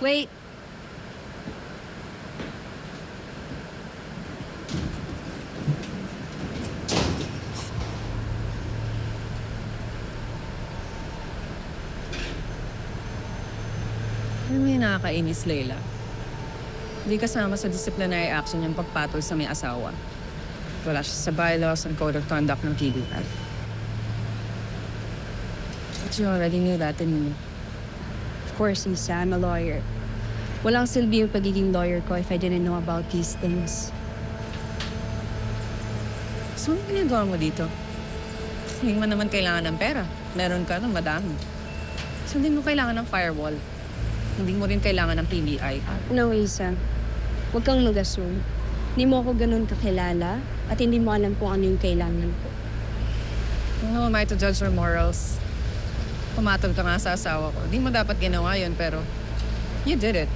Wait. Ano may nakakainis, Layla? Hindi kasama sa disciplinary action yung pagpatol sa may asawa. Wala siya sa bylaws and code of conduct ng PBI. But you already knew that, didn't you? Of course, Isa, I'm a lawyer. Walang silbi yung pagiging lawyer ko if I didn't know about these things. So, ano ginagawa mo dito? Hindi mo naman kailangan ng pera. Meron ka ng madami. So, hindi mo kailangan ng firewall. Hindi mo rin kailangan ng PBI. No, Isa. Huwag kang mag-assume. Hindi mo ako ganun kakilala at hindi mo alam kung ano yung kailangan ko. Who am I to judge your morals? Pumatol ka nga sa asawa ko. Di mo dapat ginawa yun, pero you did it.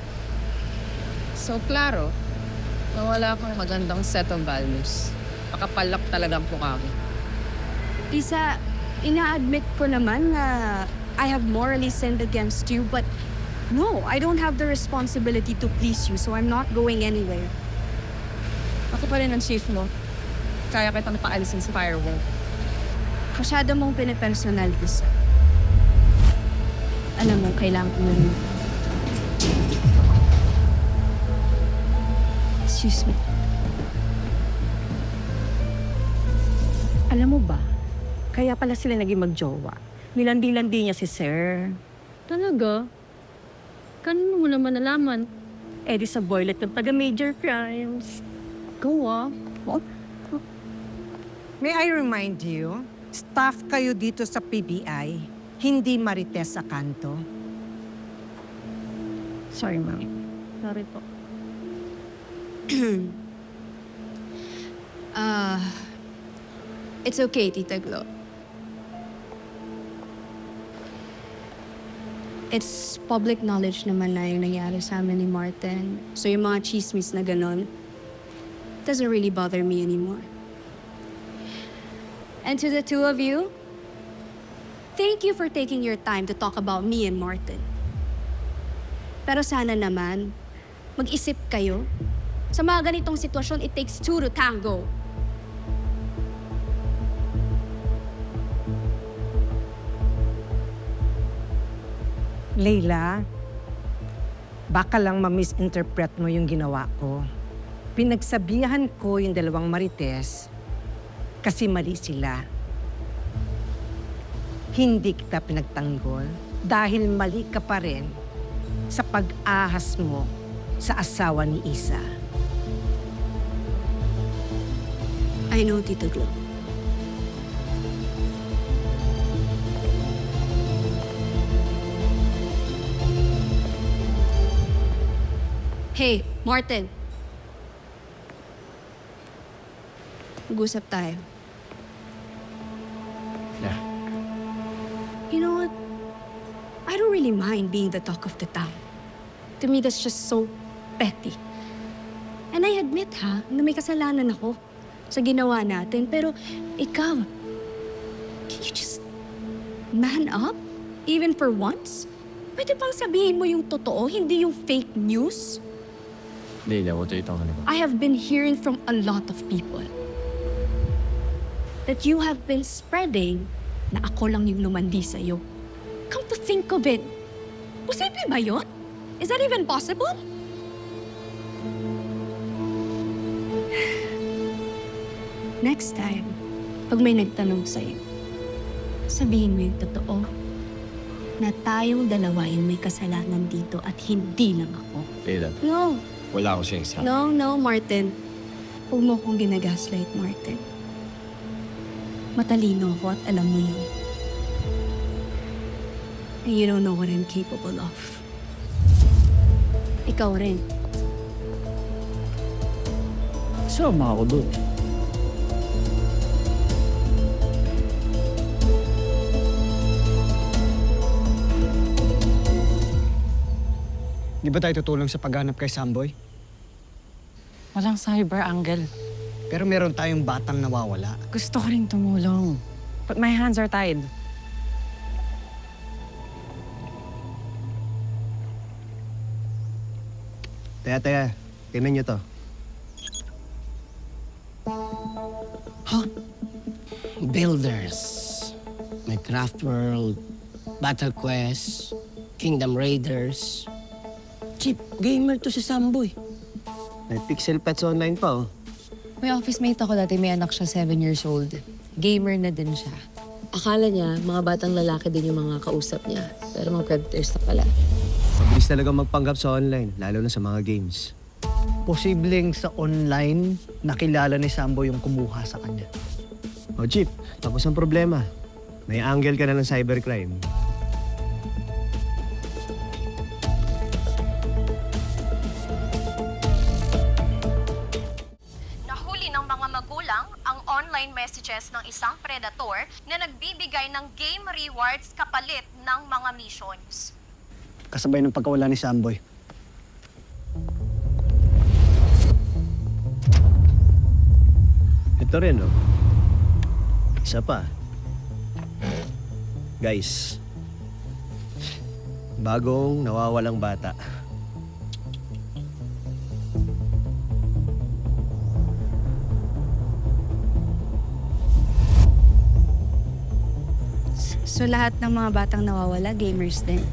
So, klaro, wala kang magandang set of values. Makapalak talagang mukha mo. Isa, ina-admit ko naman na I have morally sinned against you, but no, I don't have the responsibility to please you, so I'm not going anywhere. Ako pa rin ang chief mo. Kaya kitang paalisin sa firewall. Masyado mong pinipersonal, Isa. Alam mo, kailangan ko rin. Excuse me. Alam mo ba, kaya pala sila naging magjowa. Nilandi-landi niya si Sir. Talaga? Kanino mo naman nalaman? Eh di sa boylet ng taga-major crimes. Go ah. May I remind you, staff kayo dito sa PBI, hindi Marites sa kanto. Sorry, ma'am. Sorry po. It's okay, Tita Glo. It's public knowledge naman na yung nangyari sa amin ni Martin. So yung mga chismis na ganon, doesn't really bother me anymore. And to the two of you, thank you for taking your time to talk about me and Martin. Pero sana naman, mag-isip kayo. Sa mga ganitong sitwasyon, it takes two to tango. Leila, baka lang ma-misinterpret mo yung ginawa ko. Pinagsabihan ko yung dalawang Marites kasi mali sila. Hindi kita pinagtanggol dahil mali ka pa rin sa pag-ahas mo sa asawa ni Isa. I know, Tita Glo. Hey, Martin. Mag-usap tayo. Yeah. You know what? I don't really mind being the talk of the town. To me, that's just so petty. And I admit, na may kasalanan ako sa ginawa natin. Pero ikaw, can you just man up? Even for once? Pwede bang sabihin mo yung totoo, hindi yung fake news? Leila, what are you talking about? I have been hearing from a lot of people that you have been spreading na ako lang yung lumandi sa'yo. Come to think of it, posible ba yun? Is that even possible? Next time, pag may nagtanong sa'yo, sabihin mo yung totoo na tayong dalawa yung may kasalanan dito at hindi lang ako. Leila, No. wala akong sinasabi. No, Martin. Huwag mo akong ginagaslight, Martin. Matalino ako at alam mo yun. And you don't know what I'm capable of. Ikaw rin. Sama ako doon. Di ba tayo tutulong sa paghanap kay Samboy? Walang cyber angle. Pero meron tayong batang nawawala. Gusto ko rin tumulong. But my hands are tied. Teka. Tingnan nyo to. Builders. May Craft World, Battle Quest, Kingdom Raiders. Chip, gamer to si Samboy. May Pixel Pets online pa, oh. May office mate ako dati, may anak siya, 7 years old. Gamer na din siya. Akala niya, mga batang lalaki din yung mga kausap niya. Pero mga predators na pala. Mabilis talaga magpanggap sa online, lalo na sa mga games. Posibleng sa online, nakilala ni Sambo yung kumuha sa kanya. O Chip, tapos ang problema. May angle ka na ng cybercrime. Nahuli ng mga magulang ang online messages ng isang predator na nagbibigay ng game rewards kapalit ng mga missions. Kasabay ng pagkawala ni Samboy. Ito rin, oh. Isa pa. Guys, bagong nawawalang bata. So lahat ng mga batang nawawala, gamers din.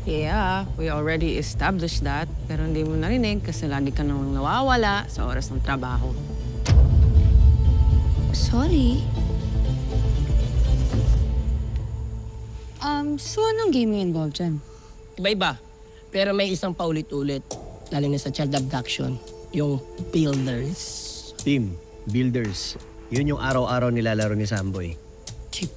Yeah, we already established that. Pero hindi mo narinig kasi lagi ka nang nawawala sa oras ng trabaho. Sorry. So anong game yung involved dyan? Iba-iba. Pero may isang paulit-ulit. Lalo na sa child abduction. Yung Builders. Team, builders. Yun yung araw-araw nilalaro ni Samboy. Chip,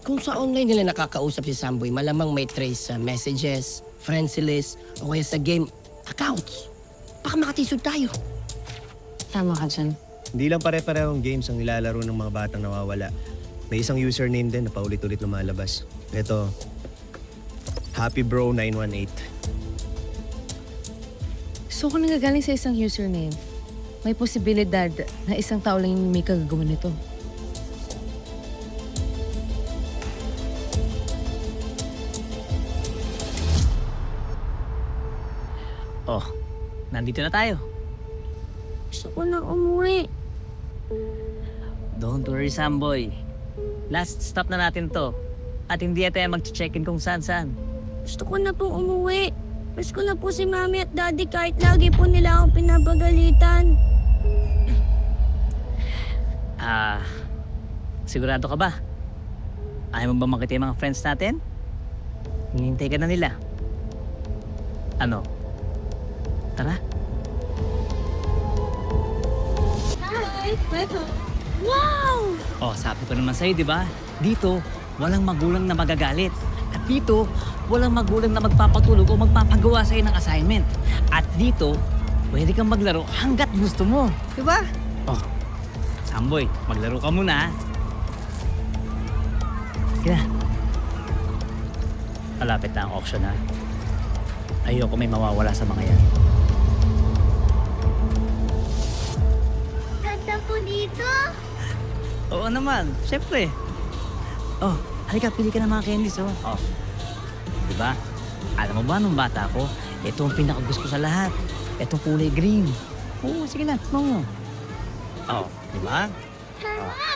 kung sa online nila nakakausap si Samboy, malamang may trace sa messages, friends list, o kaya sa game accounts. Baka makatisod tayo. Tama ka dyan. Hindi lang pare-parehong games ang nilalaro ng mga batang nawawala. May isang username din na paulit-ulit lumalabas. Ito, HappyBro918. So kung nagagaling sa isang username, may posibilidad na isang tao lang yung may kagagawa nito. Oh, nandito na tayo. Gusto ko na umuwi. Don't worry, Samboy. Last stop na natin to. At hindi tayo mag-check-in kung saan-saan. Gusto ko na pong umuwi. Miss ko na po si Mami at Daddy kahit lagi po nila akong pinapagalitan. Sigurado ka ba? Ayaw mo ba makita yung mga friends natin? Hinihintay ka na nila. Ano? Tara. Wow! Oh, sabi ko naman sa'yo, di ba? Dito, walang magulang na magagalit. At dito, walang magulang na magpapatulog o magpapagawa sa'yo ng assignment. At dito, pwede kang maglaro hanggat gusto mo. Di ba? Oh, Samboy, maglaro ka muna, ha? Sige na. Malapit na ang auction, ha? Ayoko may mawawala sa mga yan. Ganda po dito. Oo naman, syempre. Oh, halika, pili ka ng mga candies, oh. Oh. Diba? Alam mo ba, nung bata ko, ito ang pinakagusto ko sa lahat. Itong kulay green. Oo, sige na, mo. Oh, diba? Tara!